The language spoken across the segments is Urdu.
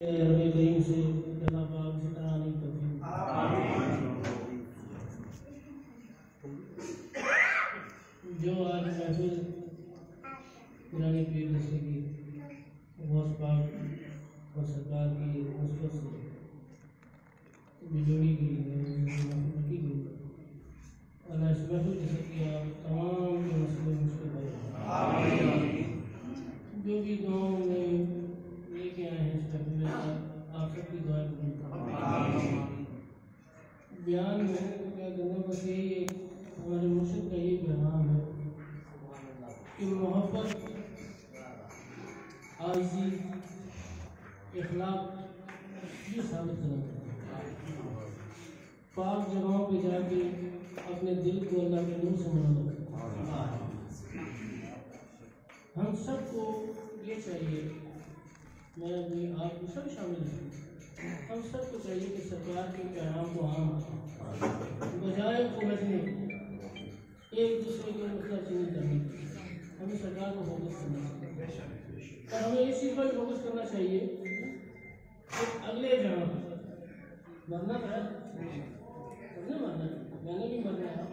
ربی کریم سے اللہ پاک سے تعالی توفیق جو آج محفل قرآن پیر نسل کی غوث پاک اور سرکار کی نسبت سے بجوڑی گئی رکھی گئی اللہ اس محفل کے سکیا تمام کے مسئلے مشکل جو بھی گاؤں میں لے کے آئے ہیں اس محفل آپ سب کی دعائیں بیان میں کیا کرنا بس یہی ہمارے مرشد کا یہ پیغام ہے کہ محبت عاجزی اخلاق یہ ثابت کرنا پاک جگہوں پہ جا کے اپنے دل کو اللہ کے نور سے بنانا ہم سب کو یہ چاہیے میں بھی آپ کو سب شامل ہیں ہم سب کو چاہیے کہ سرکار کے پیغام کو عام بجائے الجھنے ایک دوسرے کے مسئلہ چینی کرنے ہمیں سرکار کو فوکس کرنا چاہیے اور ہمیں اس چیز پر فوکس کرنا چاہیے کہ اگلے جہاں مرنا ہے مرنا میں نے بھی مرنا ہے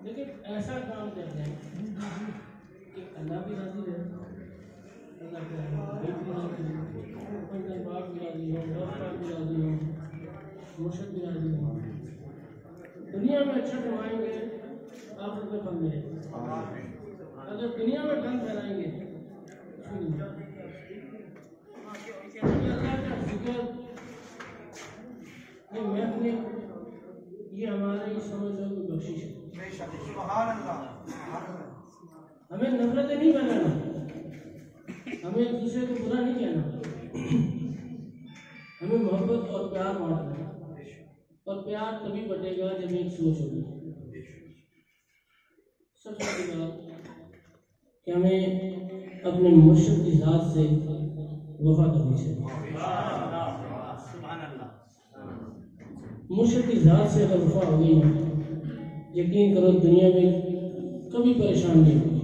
لیکن ایسا کام کرتے ہیں کہ اللہ بھی راضی رہے اللہ کے پاک بھی راضی ہو غوث پاک بھی راضی ہو مرشد بھی راضی ہو دنیا میں اچھا کمائیں گے آخرت میں پھل ملے اگر دنیا میں گند پھیلائیں گے اللہ کا ذکر یہ محفل یہ ہماری سمجھوں کی بخشش ہے ہمیں نفرتیں نہیں بنانا ہمیں ایک دوسرے کو برا نہیں کہنا ہمیں محبت اور پیار بانٹنا اور پیار تبھی بٹے گا جب ایک سوچ ہوگی سب سے بڑی بات کہ ہمیں اپنے مرشد کی ذات سے وفا کرنی چاہیے مرشد کی ذات سے اگر وفا ہو گئی ہے یقین کرو دنیا میں کبھی پریشان نہیں ہوگی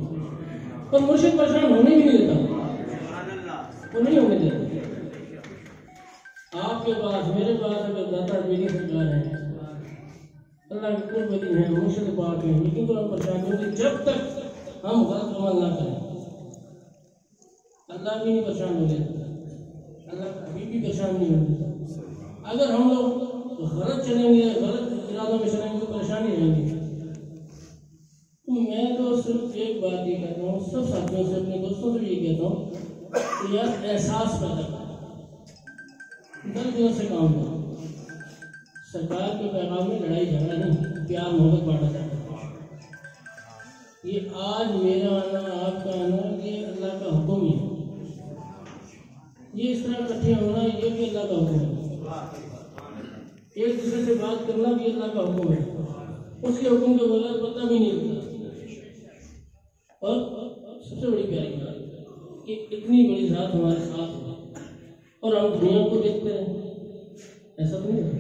اور مرشد پریشان ہونے بھی نہیں دیتا وہ نہیں ہونے دیتا آپ کے پاس میرے پاس اگر داتا میری سرکار ہے اللہ کے قربتی ہیں مرشد پاک ہیں لیکن تو ہم پریشان نہیں ہوتے جب تک ہم غلط عمل نہ کریں اللہ بھی نہیں پریشان ہو لیتا اللہ کبھی بھی پریشان نہیں ہوتا اگر ہم لوگ غلط چلیں گے غلط ارادوں میں چلیں گے تو پریشانی رہیں گی تو میں تو صرف ایک بات یہ کہتا ہوں سب ساتھیوں سے اپنے دوستوں سے بھی یہ کہتا ہوں کہ یار احساس پیدا کرنا دل دل سے کام کرو سرکار کے پیغام میں لڑائی جھگڑا نہیں پیار محبت بانٹا جاتا ہے یہ آج میرا آنا آپ کا آنا یہ اللہ کا حکم ہی ہے یہ اس طرح اکٹھے ہونا یہ بھی اللہ کا حکم ہے ایک دوسرے سے بات کرنا بھی اللہ کا حکم ہے اس کے حکم کے بغیر پتہ بھی نہیں لگتا اور سب سے بڑی پیاری بات کہ اتنی بڑی ذات ہمارے ساتھ ہے اور ہم دنیا کو دیکھتے ہیں ایسا تو نہیں ہے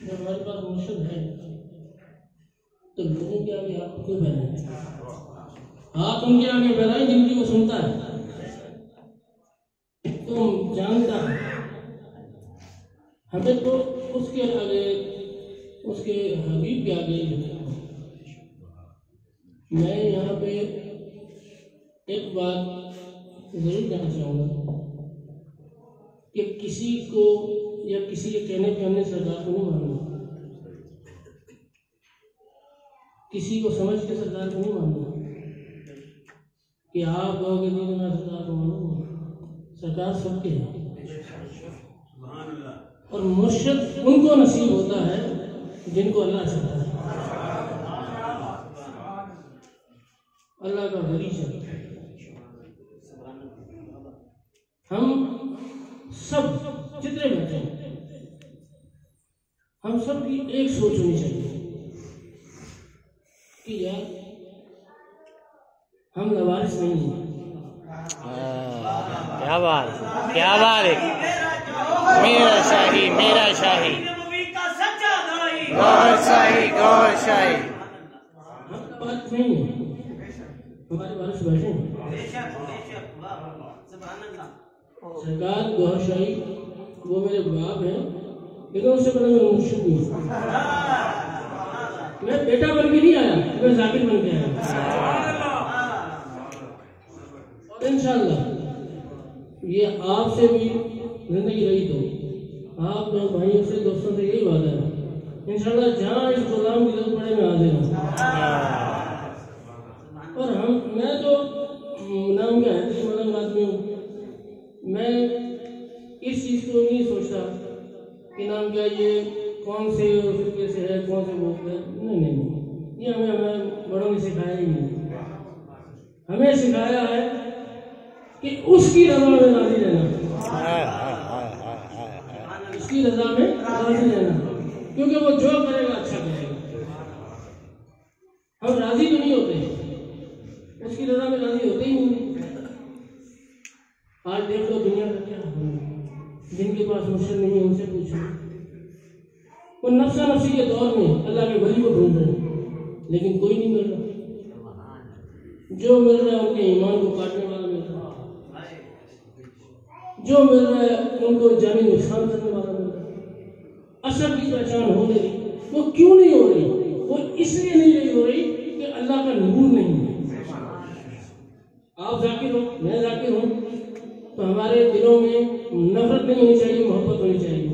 جب ہمارے پاس مرشد ہے تو لوگوں کے آگے آپ کیوں پھیلائیں آپ ان کے آگے پھیلائیں جن کی وہ سنتا ہے تم جانتا ہے ہمیں تو اس کے آگے اس کے حبیب کے آگے میں یہاں پہ ایک بات ضرور کہنا چاہوں گا کہ کسی کو یا کسی کے کہنے پہ ہم نے سرکار کو نہیں ماننا کسی کو سمجھ کے سرکار کو نہیں ماننا کہ آپ کہو گے نہیں میں سرکار کو مانوں سرکار سب کے ہیں اور مرشد ان کو نصیب ہوتا ہے جن کو اللہ چاہتا ہے اللہ کا ولی چاہتا ہے ہم سب جتنے بیٹھے ہیں ہم سب کی ایک سوچ ہونی چاہیے کہ یار ہم لوارث نہیں ہیں کیا بات ہے میرا شاہی گوھر شاہی بات نہیں ہے ہمارے وارث بیٹھے ہیں سرکار گوہر شاہی وہ میرے باپ ہیں، لیکن اس سے پہلے میں مرشد بھی ہوں. میں بیٹا بن کے نہیں آیا، میں ذاکر بن کے آیا. اور انشاءاللہ یہ آپ سے بھی زندگی رہی تو آپ بھائیوں سے دوستوں سے یہی وعدہ ہے، انشاءاللہ جہاں اس غلام کی ضرورت پڑے میں حاضر ہوں. اور میں تو نام کا ہے ملنگ آدمی ہوں. میں اس چیز کو نہیں سوچتا کہ نام کیا یہ کون سے فرقے سے ہے، کون سے وہ ہے. نہیں، یہ ہمیں بڑوں نے سکھایا ہی نہیں. ہمیں سکھایا ہے کہ اس کی رضا میں راضی رہنا، اس کی رضا میں راضی رہنا، کیونکہ وہ جو کرے گا اچھا کرے گا. ہم راضی تو نہیں ہوتے، اس کی رضا میں راضی ہوتے ہی نہیں. آج دیکھ لو دنیا کا کیا حال ہے، جن کے پاس مرشد نہیں ہے ان سے پوچھو، وہ نفسا نفسی کے دور میں اللہ کے ولی کو ڈھونڈ رہے ہیں، لیکن کوئی نہیں مل رہا. جو مل رہا ہے ان کے ایمان کو کاٹنے والا مل رہا ہے، جو مل رہا ہے ان کو جانی نقصان کرنے والا مل رہا ہے. اثر کی پہچان ہو رہی، وہ کیوں نہیں ہو رہی؟ وہ اس لیے نہیں ہو رہی کہ اللہ کا نور نہیں ہے. آپ ذاکر ہو، میں ذاکر ہوں، تو ہمارے دلوں میں نفرت نہیں ہونی چاہیے، محبت ہونی چاہیے،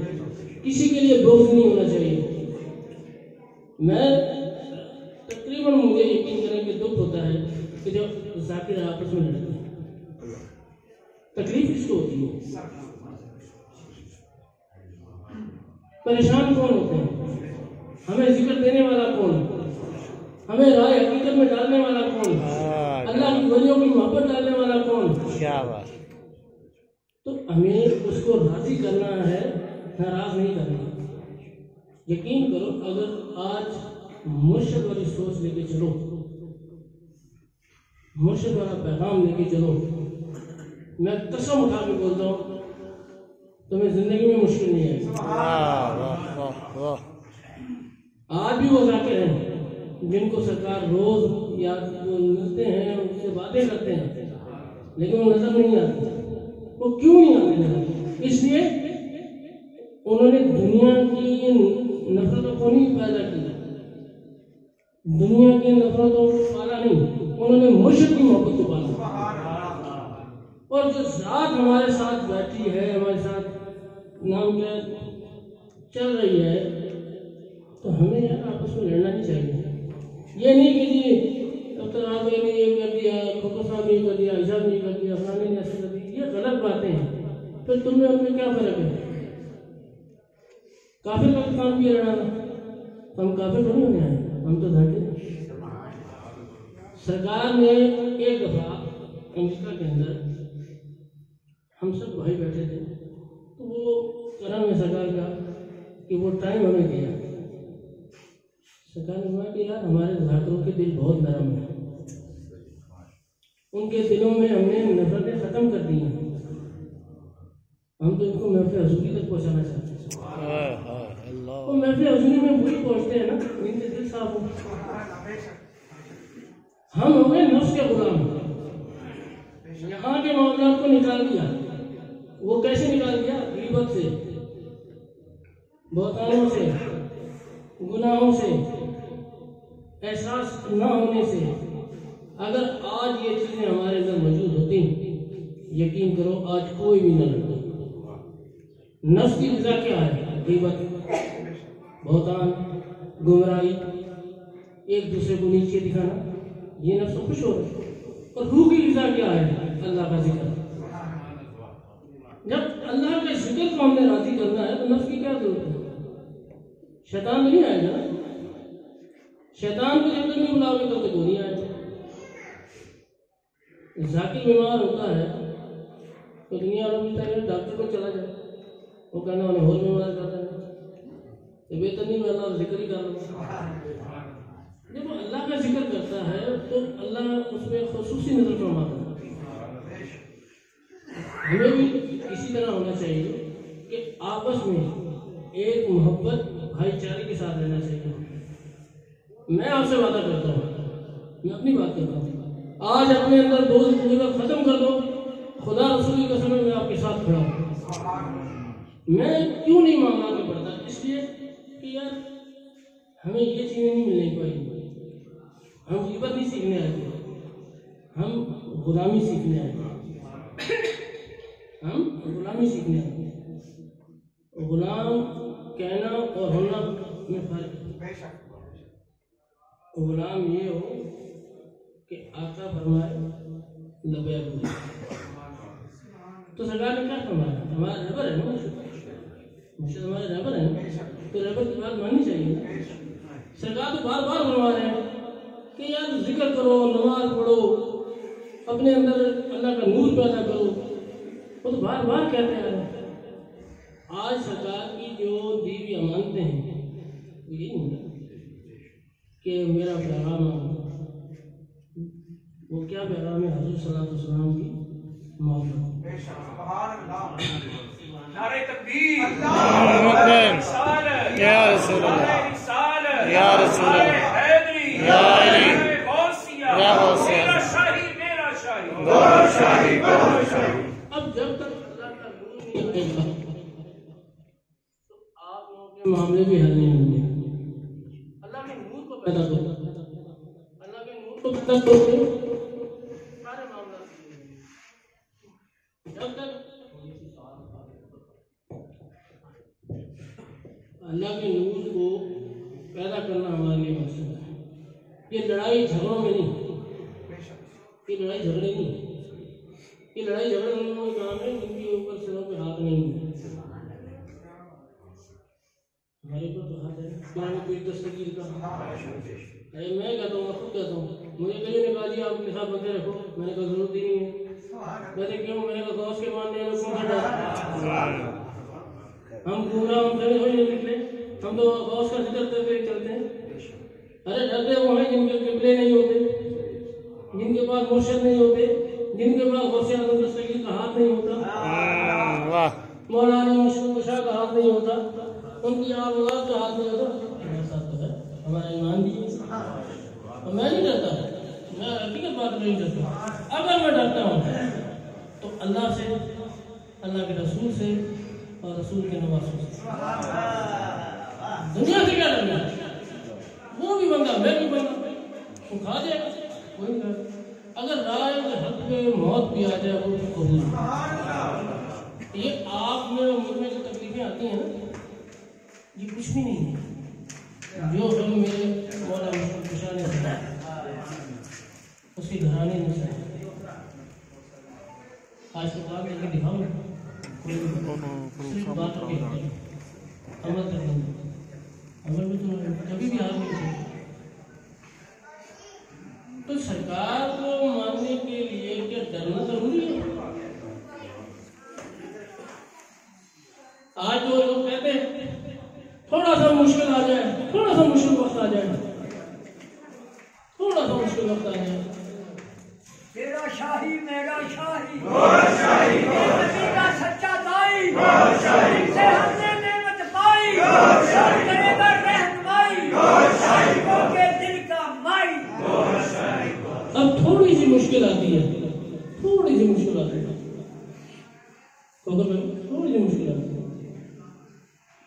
کسی کے لیے بغض نہیں ہونا چاہیے. میں تقریباً مجھے یقین کریں کہ دکھ ہوتا ہے کہ جب ذاکر آپس میں لڑتے ہیں. تکلیف کس کو ہوتی ہے؟ پریشان کون ہوتے ہیں؟ ہمیں ذکر دینے والا کون؟ ہمیں راہ حقیقت میں ڈالنے والا کون؟ اللہ کی ولیوں کی محبت ڈالنے والا کون؟ کیا بات. تو ہمیں اس کو راضی کرنا ہے، ناراض نہیں کرنا. یقین کرو اگر آج مرشد والی سوچ لے کے چلو، مرشد والا پیغام لے کے چلو، میں قسم اٹھا کے بولتا ہوں تمہیں زندگی میں مشکل نہیں ہے. آج بھی وہ ذاکر ہیں جن کو سرکار روز یاد ملتے ہیں، ان سے باتیں کرتے ہیں، لیکن وہ نظر نہیں آتے. وہ کیوں نہیں آتے نظر؟ اس لیے انہوں نے دنیا کی نفرتوں کو نہیں پیدا کی، دنیا کی نفرتوں کو پالا نہیں، انہوں نے مرشد کی محبت کو پالا. اور جو ذات ہمارے ساتھ بیٹھی ہے، ہمارے ساتھ نام کیا چل رہی ہے، تو ہمیں یار آپس میں لڑنا نہیں چاہیے. یہ نہیں کہ جی ڈاکٹر صاحب نے یہ کر دیا، کھوکھو صاحب نے یہ کر دیا، ایجاب نے کر دیا، فلانے نے ایسے کر دیا. یہ غلط باتیں ہیں. پھر تم میں ان میں کیا فرق ہے؟ کافر کا کام کیا لڑانا، ہم کافر تو نہیں ہونے آئے، ہم تو ذاکر ہیں. سرکار نے ایک دفعہ امریکہ کے اندر ہم سب بھائی بیٹھے تھے، تو وہ کرم ہے سرکار کا کہ وہ ٹائم ہمیں دیا. سرکار نے کہا کہ یار ہمارے ذاکروں کے دل بہت نرم ہیں، ان کے دلوں میں ہم نے نفرتیں ختم کر دی ہیں، ہم تو ان کو محفل حضوری تک پہنچانا چاہتے ہیں. وہ محفل حضوری میں وہی پہنچتے ہیں نا ان کے دل صاف ہو. ہم ہو گئے نفس کے غلام. یہاں کے معاملات کو نکال دیا. وہ کیسے نکال دیا؟ غیبت سے، بہتانوں سے، گناہوں سے، احساس نہ ہونے سے. اگر آج یہ چیزیں ہمارے اندر موجود ہوتی یقین کرو آج کوئی بھی نہ لڑتا. نفس کی غذا کیا ہے؟ غیبت، بہتان، گمراہی، ایک دوسرے کو نیچے دکھانا، یہ نفس خوش ہو رہا ہے. اور روح کی غذا کیا ہے؟ اللہ کا ذکر. جب اللہ کے ذکر کو ہم نے راضی کرنا ہے تو نفس کی کیا ضرورت ہے؟ شیطان تو نہیں آئے گا. شیطان کو جب تک نہیں بلاؤ گے تب تک وہ نہیں آئے گا. ذاکر بیمار ہوتا ہے تو دنیا والوں کی طرح ڈاکٹر کو چلا جائے، وہ کہنا انہیں اور بیمار کرتا ہے، بہتر نہیں میں اللہ کا ذکر ہی کر رہا ہوں. جب وہ اللہ کا ذکر کرتا ہے تو اللہ اس میں خصوصی نظر فرماتا ہے. ہمیں بھی اسی طرح ہونا چاہیے کہ آپس میں ایک محبت بھائی چارے کے ساتھ رہنا چاہیے. میں آپ سے وعدہ کرتا ہوں، میں اپنی بات کرتا ہوں، آج اپنے اندر دوست ختم کر دو، خدا رسول کی قسم میں آپ کے ساتھ کھڑا ہوں. میں کیوں نہیں مانگا کہ پڑھتا؟ اس لیے کہ یار ہمیں یہ چیزیں نہیں ملنے پائی. ہم غیبت نہیں سیکھنے آئے تھے, ہم غلامی سیکھنے آئے تھے. ہم غلامی سیکھنے آئے تھے. غلام کہنا اور ہونا میں فرق ہے. غلام یہ ہو کہ آقا فرمائے لبیک بولے. تو سرکار نے کیا فرمایا؟ ہمارا رہبر ہے نا, مرشد ہمارے رہبر ہیں, تو رہبر کی بات ماننی چاہیے. سرکار تو بار بار فرما رہے ہیں کہ یار ذکر کرو, نماز پڑھو, اپنے اندر اللہ کا نور پیدا کرو. وہ تو بار بار کہتے ہیں. آج سرکار کی جو دیوی امانتیں ہیں وہ یہی نہیں کہ میرا پیغام وہ کیا پیغام ہے؟ حضور صلی اللہ علیہ وسلم کی محبت. نعرہ تکبیر, یا رسول اللہ, یا رسول اللہ, یا علی, یا غوثیہ, میرا شاہی, میرا شاہی, گور شاہی, گور شاہی. اب جب تک اللہ کا نور نہیں آئے گا تو آپ لوگوں کے معاملے بھی حل نہیں ہوں گے. اللہ کے نور کو پیدا کرو, اللہ کے نور کو پیدا کرو گے سارے معاملات. جب تک اللہ کے نور کو پیدا کرنا ہمارے لیے مقصد ہے. یہ لڑائی جھگڑوں میں نہیں, یہ لڑائی جھگڑے نہیں, یہ لڑائی جھگڑے ان لوگوں کا کام ہے جن کے اوپر سروں پہ ہاتھ نہیں ہے. ہمارے اوپر تو ہاتھ ہے. قرآن کوئی دستگیر کا میں کہتا ہوں, میں خود کہتا ہوں. مجھے کہیں نے کہا جی آپ کے ساتھ بندے رکھو, میں نے کہا ضرورت ہی نہیں ہے. میں نے کیوں؟ میں نے کہا غوث کے ماننے والوں کو کیوں ڈرا؟ ہم گمراہ ہم سے نہیں نکلے, ہم تو غوث کا ذکر کرتے چلتے ہیں. ارے ڈرتے وہ ہیں جن کے قبلے نہیں ہوتے, جن کے پاس مرشد نہیں ہوتے, جن کے پاس غوث اعظم دستگیر کا ہاتھ نہیں ہوتا, مولانا مشرق شاہ کا ہاتھ نہیں ہوتا, ان کی اولاد کا ہاتھ نہیں ہوتا. ہمارے ساتھ تو ہے, ہمارا ایمان بھی ہے. اور میں نہیں ڈرتا, میں حقیقت بات نہیں ڈرتا. اگر میں ڈرتا ہوں تو اللہ سے, اللہ کے رسول سے اور رسول کے نواسوں سے. دنیا سے کیا ڈرنا؟ وہ بھی بندہ, میں بھی بندہ, وہ کھا جائے گا, وہی کھا. اگر رائے کے حق پہ موت بھی آ جائے وہ بھی قبول. یہ آپ میں اور مجھ میں جو تکلیفیں آتی ہیں نا, یہ کچھ بھی نہیں ہے. جو ہم میرے مولا مشرق شاہ نے بتایا, اس کے گھرانے نے سنا. آج کے بعد کر کے دکھاؤں, صرف باتوں کے عمل تک نہیں. عمل میں تو کبھی بھی حال نہیں ہوتا. تو سرکار کو ماننے کے لیے کیا ڈرنا ضروری ہے؟ آج جو لوگ کہتے ہیں تھوڑا سا مشکل آ جائے, تھوڑا سا مشکل وقت آ جائے, تھوڑا سا مشکل وقت آ جائے, تیرا شاہی, میرا شاہی, نبی کا سچا دائی, سے ہم نے نعمت پائی, کرے گا رہنمائی, کو کے دل کا مائی. اب تھوڑی سی مشکل آتی ہے, تھوڑی سی مشکل آتی ہے, تھوڑی سی مشکل آتی ہے.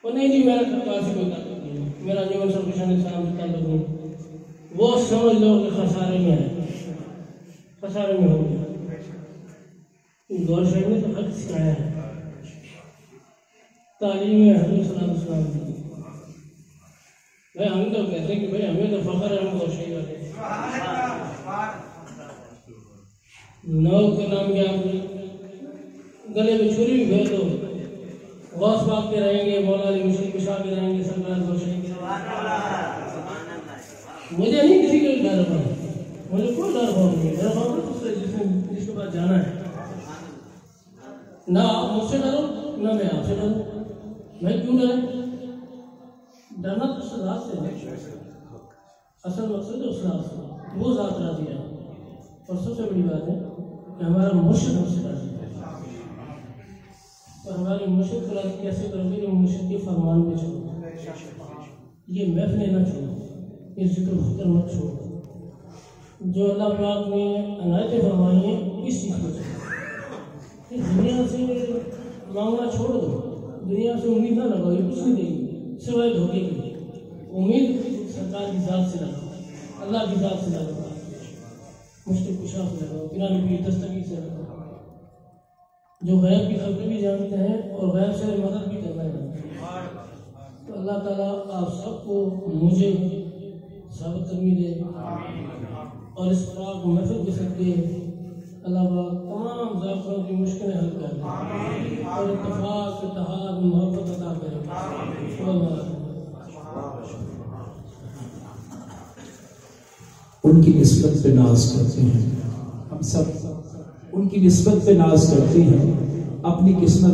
اور نہیں جی میرا سرکار سے کوئی تعلق نہیں ہے, میرا جیون سرکشان اسلام سے تعلق نہیں, وہ سمجھ لو کہ خسارے میں ہے, خسارے میں ہو گیا. گور صاحب نے تو حق سکھایا ہے, تعلیم ہے حضور صلی اللہ علیہ وسلم کی. بھائی ہم تو کہتے ہیں کہ بھائی ہمیں تو فخر ہے, ہم گور صاحب والے. نو کے نام کے آپ گلے میں چھری بھی بھیج دو, غوث پاک کے رہیں گے, مولا علی مشرق شاہ کے رہیں گے, سرکار گور صاحب کے. مجھے نہیں کسی کا ڈر ہوا, مجھے کوئی ڈر ہوا نہیں. ڈر ہوا تو جس کے پاس جانا ہے, نہ آپ مجھ سے ڈرو نہ میں آپ سے ڈروں. میں کیوں ڈریں؟ ڈرنا تو اس ذات سے ہے, اصل مقصد ہے اس ذات سے, وہ ذات راضی ہے. اور سب سے بڑی بات ہے کہ ہمارا مرشد ہم سے راضی ہے. اور ہماری مرشد کو راضی کیسے کرو گے؟ کہ مرشد کے فرمان پہ چلو, یہ محفلیں نہ چھوڑو, یہ ذکر و فکر مت چھوڑو. جو اللہ پاک نے عنایتیں فرمائی ہیں اس چیز کو چلو. کہ دنیا سے مانگنا چھوڑ دو، دنیا سے امید نہ لگاؤ، یہ کچھ نہیں دے گی سوائے دھوکے کی۔ امید سرکار کی ذات سے لگاؤ، اللہ کی ذات سے لگاؤ، مشکل کشا سے لگاؤ، بنا نبی دستگیر سے لگاؤ، جو غیب کی خبریں بھی جانتے ہیں اور غیب سے مدد بھی کرنا جانتے ہیں۔ تو اللہ تعالیٰ آپ سب کو، مجھے ثابت قدمی دے اور اس پاک محفل کے صدقے اللہ پاک تمام ضعفوں کی مشکلیں حل کر دے اور اتفاق، اتحاد، محبت عطا کرے۔ ان کی نسبت پہ ناز کرتے ہیں، ہم سب ان کی نسبت پہ ناز کرتے ہیں، اپنی قسمت